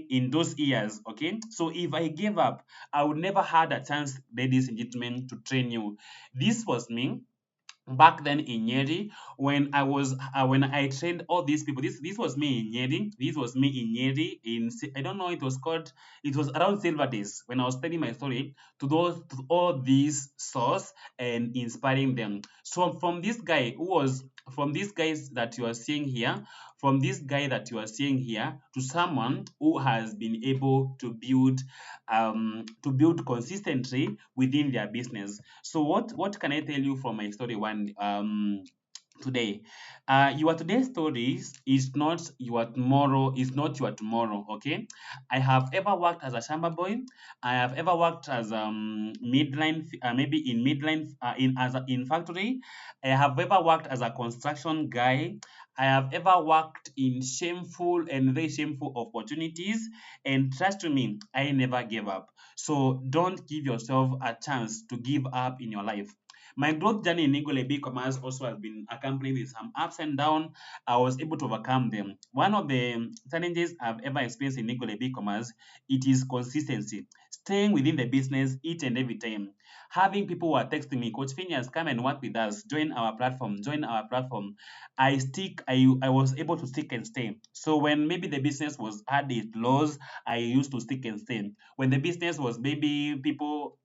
in those years. Okay, so if I gave up, I would never had a chance, ladies and gentlemen, to train you. This was me back then in Nyeri when I trained all these people. This was me in Nyeri. This was me in Nyeri I don't know, it was around Silver Days when I was telling my story to all these souls and inspiring them. So from this guy who was from these guys that you are seeing here, from this guy that you are seeing here, to someone who has been able to build consistently within their business. So what can I tell you from my story one today? Your today's stories is not your tomorrow, is not your tomorrow. Okay, I have ever worked as a shamba boy. I have ever worked as midline, maybe in midline, in factory. I have ever worked as a construction guy. I have ever worked in shameful and very shameful opportunities, and trust me, I never gave up. So don't give yourself a chance to give up in your life. My growth journey in Eagle e-commerce also has been accompanied with some ups and downs. I was able to overcome them. One of the challenges I've ever experienced in Eagle e-commerce, it is consistency. Staying within the business each and every time. Having people who are texting me, Coach Phineas, come and work with us, join our platform, join our platform. I was able to stick and stay. So when maybe the business was had its lows, I used to stick and stay. When the business was maybe people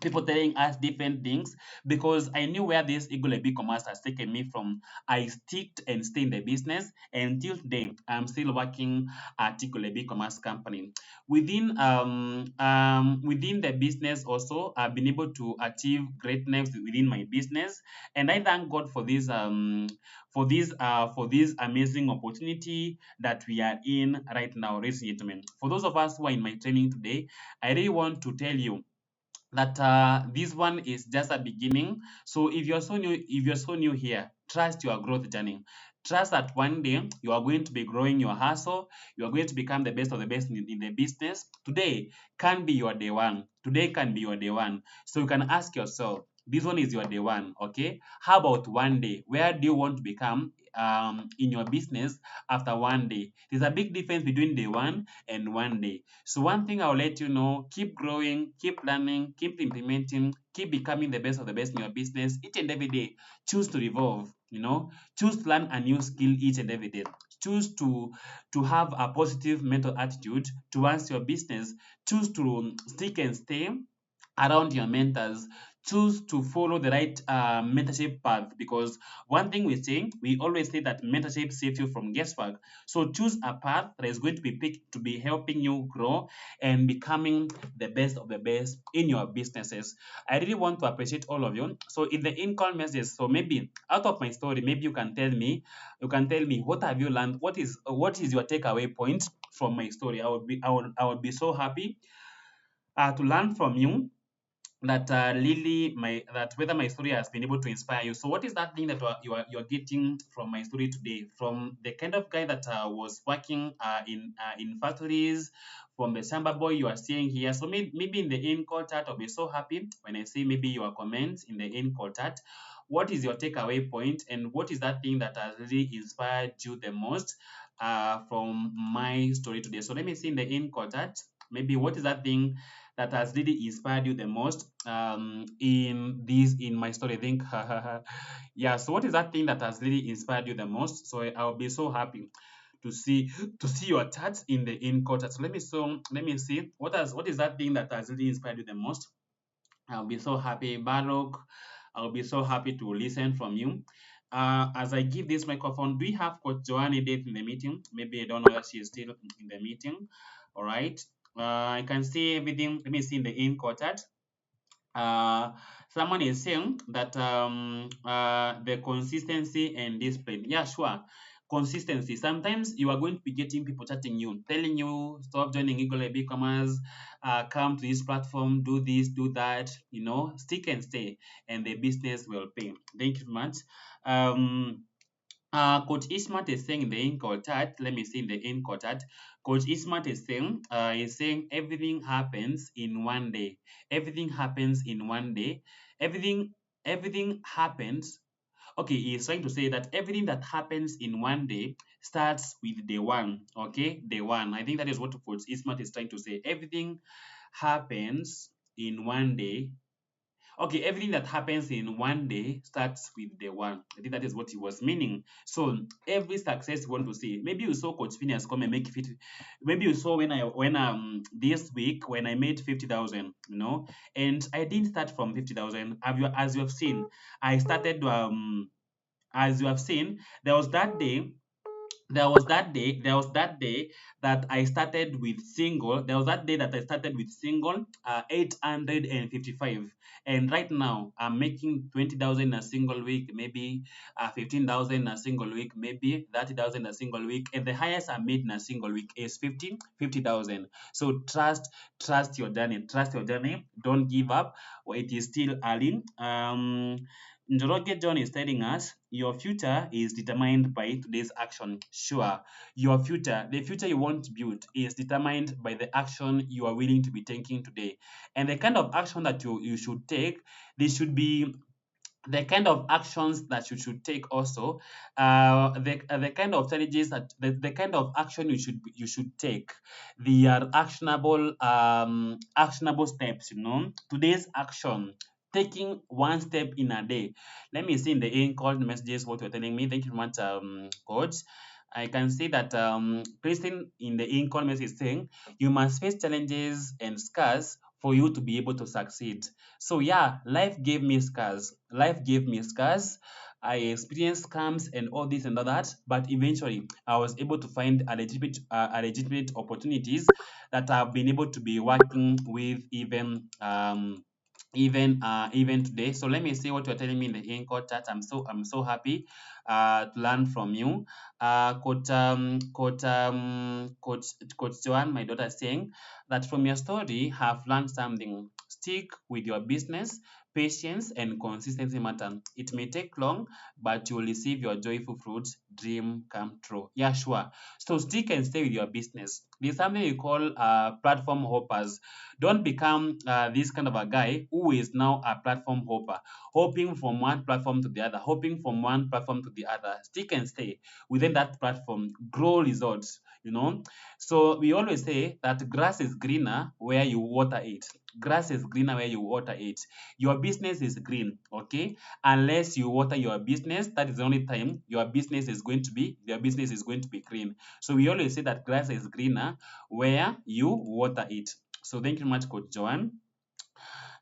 telling us different things, because I knew where this Eagle commerce has taken me from. I sticked and stayed in the business, and until today I'm still working at Eagle commerce company. Within the business also, I've been able to achieve greatness within my business, and I thank God for this amazing opportunity that we are in right now, ladies and gentlemen. For those of us who are in my training today, I really want to tell you that this one is just a beginning. So if you're so new here, trust your growth journey. Trust that one day you are going to be growing your hustle. You are going to become the best of the best in the business. Today can be your day one. Today can be your day one. So you can ask yourself, this one is your day one. Okay, how about one day? Where do you want to become in your business after one day? There's a big difference between day one and one day. So one thing I'll let you know, keep growing, keep learning, keep implementing, keep becoming the best of the best in your business each and every day. Choose to evolve, choose to learn a new skill each and every day. Choose to have a positive mental attitude towards your business. Choose to stick and stay around your mentors. Choose to follow the right mentorship path, because one thing we always say that mentorship saves you from guesswork. So choose a path that is going to be picked to be helping you grow and becoming the best of the best in your businesses. I really want to appreciate all of you. So in the in-call message, so maybe out of my story, maybe you can tell me what have you learned, what is your takeaway point from my story. I would be so happy to learn from you, that really my that whether my story has been able to inspire you. So what is that thing that you are getting from my story today, from the kind of guy that was working in factories, from the samba boy you are seeing here? So maybe in the in call chat, I'll be so happy when I see maybe your comments in the in call chat. What is your takeaway point, and what is that thing that has really inspired you the most from my story today? So let me see in the in call chat, maybe what is that thing that has really inspired you the most in my story. I think yeah. So what is that thing that has really inspired you the most? So I'll be so happy to see your chats in the in quarter. So let me see what is that thing that has really inspired you the most. I'll be so happy, Baruch. I'll be so happy to listen from you. As I give this microphone, do we have Coach Joanne Date in the meeting? Maybe I don't know if she's still in the meeting. All right. I can see everything. Let me see in the in chat. Uh, Someone is saying that the consistency and discipline. Yeah, sure. Consistency. Sometimes you are going to be getting people chatting you, telling you stop joining Eagle e-commerce, come to this platform, do this, do that. Stick and stay, and the business will pay. Thank you very much. Um, Coach Ismat is saying in the in chat. Let me see in the in chat. Coach Ismat is saying everything happens in one day. Everything happens in one day. Everything everything happens. Okay, he's trying to say that everything that happens in one day starts with day one. Okay, day one. I think that is what Coach Ismat is trying to say. Everything happens in one day. Okay, everything that happens in one day starts with day one. I think that is what he was meaning. So every success you want to see, maybe you saw Coach Phineas come and make 50. Maybe you saw when this week when I made 50,000, and I didn't start from 50,000. As you have seen, I started as you have seen, there was that day there was that day that I started with single. There was that day that I started with single, 855, and right now I'm making 20,000 a single week, maybe 15,000 a single week, maybe 30,000 a single week, and the highest I made in a single week is 50,000. So trust your journey, don't give up. It is still early. Njoroge John is telling us your future is determined by today's action. Sure, the future you want to build, is determined by the action you are willing to be taking today. And the kind of action that you should take, they should be the kind of actions that you should take also, the kind of strategies that the kind of action you should take, they are actionable steps, today's action, taking one step in a day. Let me see in the in-call messages what you're telling me. Thank you very much, coach. I can see that Christine in the in-call message is saying you must face challenges and scars for you to be able to succeed. So yeah, life gave me scars. I experienced scams and all this and all that, but eventually I was able to find a legitimate opportunities that I've been able to be working with even today. So let me see what you're telling me in the in-court chat. I'm so happy to learn from you. Coach Joanne, my daughter, is saying that from your story, have learned something. Stick with your business. Patience and consistency matter. It may take long, but you will receive your joyful fruits. Dream come true. Yeah, sure. So stick and stay with your business. There's something we call platform hoppers. Don't become this kind of a guy who is now a platform hopper, hopping from one platform to the other, hopping from one platform to the other. Stick and stay within that platform, grow results. So we always say that grass is greener where you water it. Grass is greener where you water it. Your business is green, okay? Unless you water your business, that is the only time your business is going to be green. So we always say that grass is greener where you water it. So thank you very much, Coach Joanne.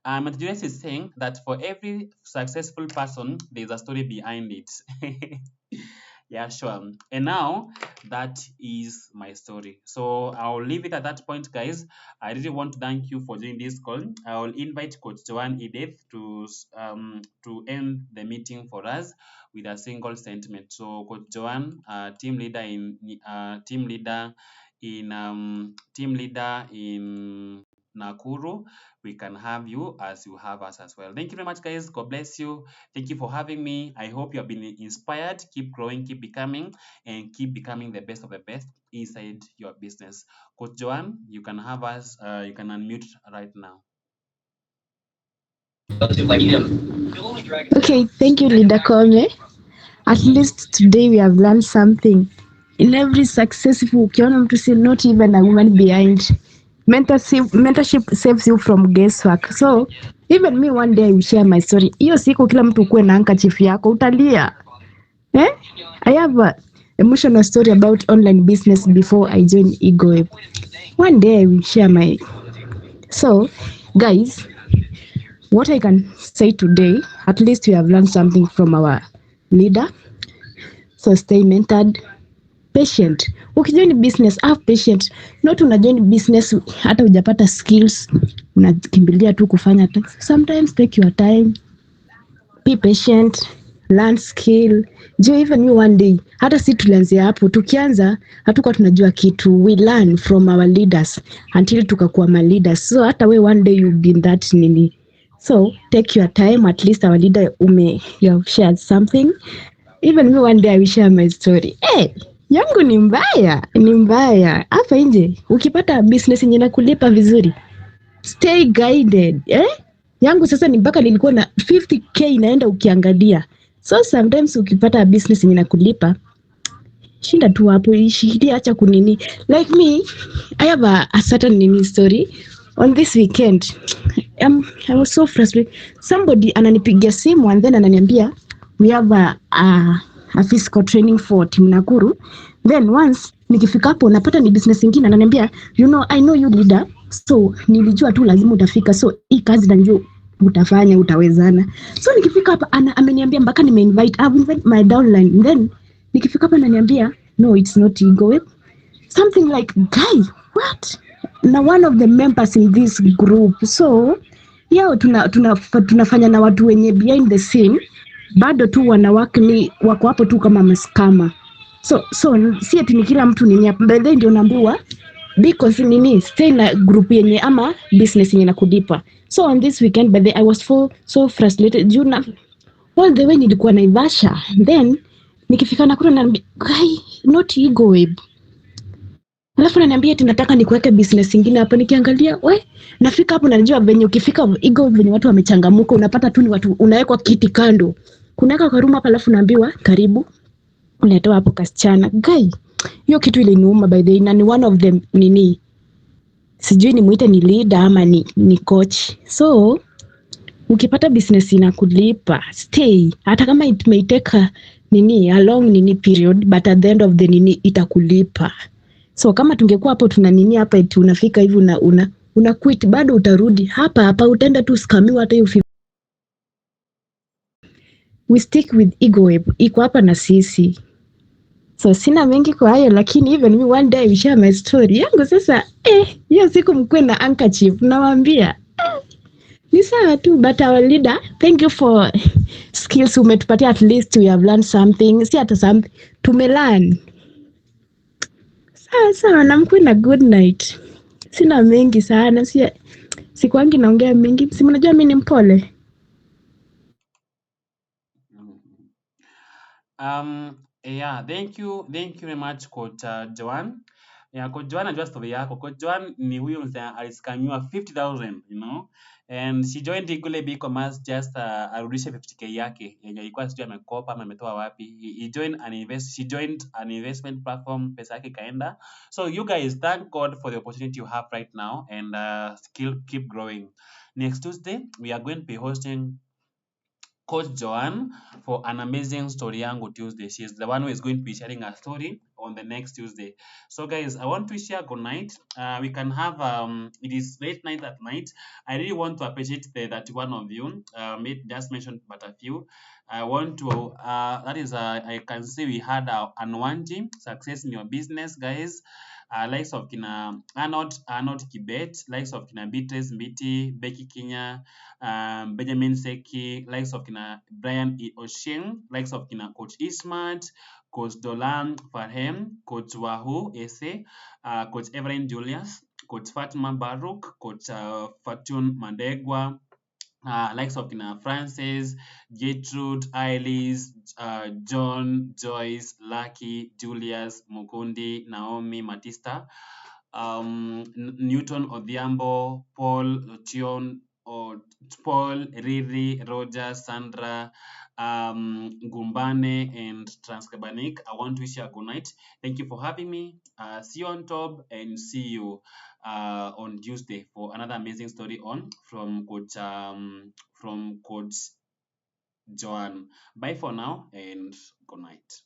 Julius is saying that for every successful person, there's a story behind it. Yeah, sure. And now that is my story. So I'll leave it at that point, guys. I really want to thank you for joining this call. I will invite Coach Joanne Edith to end the meeting for us with a single sentiment. So Coach Joanne, team leader in Nakuru, we can have you as you have us as well. Thank you very much, guys. God bless you. Thank you for having me. I hope you have been inspired. Keep growing, keep becoming, and keep becoming the best of the best inside your business. Coach Joanne, you can have us. You can unmute right now. Okay, thank you, Leader Kome. At least today we have learned something. In every successful, ukiona mtu si not even a woman behind. Mentorship saves you from guesswork. So even me one day I will share my story. Hiyo siku kila mtu ukuwe na handkerchief yako utalia. I have a emotional story about online business before I joined Ego. One day I will share my. So guys, what I can say today, at least we have learned something from our leader. So stay mentored, patient. Ukijoin business, have patient. Not unajoin business hata hujapata skills, unakimbilia tu kufanya. Sometimes take your time, be patient, learn skill. Even you one day, hata si tulianzia hapo, tukianza hatukuwa tunajua kitu. We learn from our leaders until tukakuwa ma leaders. So hata we one day you'll be in that nini. So take your time, at least our leader you have shared something. Even me one day I will share my story. Yangu ni mbaya. Hapa nje ukipata business yenye inakulipa vizuri, stay guided. Yangu sasa ni mpaka nilikuwa na 50k inaenda ukiangalia. So sometimes ukipata business yenye inakulipa, shinda tu hapo, ishikilia, acha kunini. Like me, I have a certain story. On this weekend, I was so frustrated. Somebody ananipigia simu and then ananiambia we have a physical training for Team Nakuru. Then once nikifika hapo napata ni business nyingine ananiambia, I know you leader, so nilijua tu lazima utafika, so hii kazi na utafanya, utawezana. So nikifika hapa ameniambia mpaka nimeinvite, I've invite my downline, then nikifika hapa ananiambia no, it's not ego, something like guy what, na one of the members in this group. So yao tunafanya na watu wenye behind the scene, bado tu wanawake ni wako hapo tu kama maskama. So si ati ni kila mtu nini hapa, by then ndio naambiwa because nini stay na group yenye ama business yenye nakudipa. So on this weekend by the I was so frustrated juu na all the way nilikuwa Naivasha, then nikifika Nakuru na guy not ego web, alafu ananiambia eti nataka nikuweke business ingine hapa. Nikiangalia we, nafika hapo najua venye ukifika ego venye watu wamechangamuka, unapata tu ni watu unawekwa kiti kando, kunaweka kwa room hapa, alafu naambiwa karibu, unatoa hapo kasichana guy. Hiyo kitu iliniuma by the way, na ni one of them nini, sijui ni muite ni leader ama ni coach. So ukipata business inakulipa stay, hata kama it may take nini a long nini period, but at the end of the nini itakulipa. So kama tungekuwa hapo tuna nini hapa eti unafika hivi una quit, bado utarudi hapa utaenda tu skamiwa hata hiyo. We stick with ego web, iko hapa na sisi. So sina mengi kwa hayo, lakini even me one day we share my story yangu. Sasa hiyo siku mkwe na handkerchief nawaambia ni sawa tu, but our leader, thank you for skills umetupatia, at least we have learned something, si hata something tumelearn. Sawa na mkwe na good night. Sina mengi sana, sikuangi naongea mengi, si mnajua mimi ni mpole. Yeah, thank you very much Coach Joan. Yeah, Coach Joan najua story yako. Coach Joan ni huyo mzee aliskamiwa 50,000, you know. And she joined Eagle B-Commerce just arudishe 50k yake yenye ilikuwa sijui amekopa ama ametoa wapi. She joined an investment platform, pesa yake ikaenda. So you guys, thank God for the opportunity you have right now, and keep growing. Next Tuesday we are going to be hosting Coach Joanne for an amazing story yangu Tuesday. She is the one who is going to be sharing her story on the next Tuesday. So guys, I want to share good night. We can have it is late night at night. I really want to appreciate the 31 of you. Just mentioned but a few. I want to I can see we had Anwanji, success in your business, guys. Likes of kina Arnold Kibet, likes of kina Beatrice Mbiti, Becky Kinya, Benjamin Seki, likes of kina Brian E. Oshing, likes of kina Coach Ismat, Coach Dolan Farhem, Coach Wahu Ese, Coach Evelyn Julius, Coach Fatma Baruch, Coach Fatun Madegwa, likes of kina Francis, Gertrude, Ailis, John, Joyce, Lucky, Julius, Mukundi, Naomi, Matista, Newton Odhiambo, Paul Otion, Paul, Riri, Roger, Sandra, Gumbane, and Transcabanik. I want to wish you a good night. Thank you for having me. See you on top, and see you on Tuesday for another amazing story on from Coach Joan. Bye for now and good night.